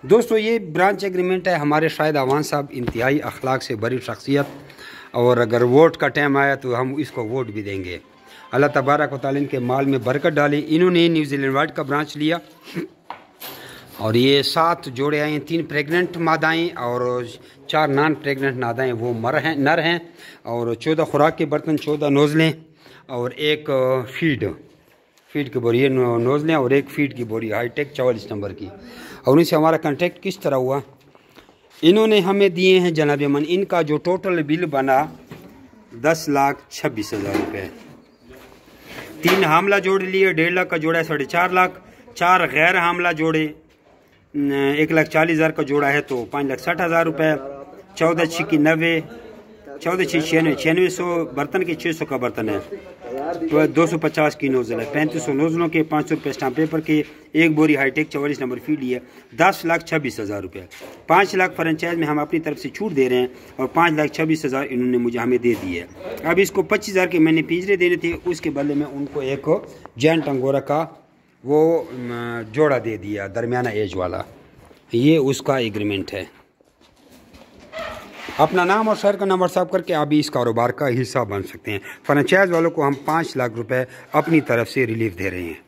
दोस्तों ये branch agreement है। हमारे शाहिद अवान साहब इंतहाई अखलाक से बड़ी शख्सियत, और अगर वोट का टाइम आया तो हम इसको वोट भी देंगे। अल्लाह तबारक व तआला इनके माल में बरकत डाले। इन्होंने न्यूजीलैंड वाइट का ब्रांच लिया और ये 7 जोड़े आए हैं, 3 प्रेग्नेंट मादाएँ और 4 नॉन प्रेग्नेंट मादाएँ, वो नर हैं। और 14 खुराक के बर्तन, 14 नोज़लें और 1 फीड की बोरी, नोज़लें और 1 फीड की बोरी हाईटेक 44 नंबर की। और उनसे हमारा कांटेक्ट किस तरह हुआ, इन्होंने हमें दिए हैं जनाब अमन, इनका जो टोटल बिल बना 10,26,000 रुपये। 3 हामला जोड़ लिए 1.5 लाख का जोड़ा है 4.5 लाख। 4 गैर हामला जोड़े 1,40,000 का जोड़ा है तो 5,60,000 रुपये। 14 छिक्की 90, 14 छिक्की 9600 बर्तन के 600 का बर्तन है। तो 250 की नोज़ल है, 3500 नोज़लों के, 500 रुपये स्टाम्प पेपर के, 1 बोरी हाईटेक 44 नंबर फीड है, 10,26,000 रुपये। 5 लाख फ्रेंचाइज में हम अपनी तरफ से छूट दे रहे हैं और 5,26,000 इन्होंने हमें दे दी है। अब इसको 25,000 के मैंने पिंजरे देने थे, उसके बदले में उनको एक जैंट अंगोरा का वो जोड़ा दे दिया दरमियाना एज वाला। ये उसका एग्रीमेंट है। अपना नाम और शहर का नाम व्हाट्सअप करके आप भी इस कारोबार का हिस्सा बन सकते हैं। फ्रेंचाइज वालों को हम 5 लाख रुपए अपनी तरफ से रिलीफ दे रहे हैं।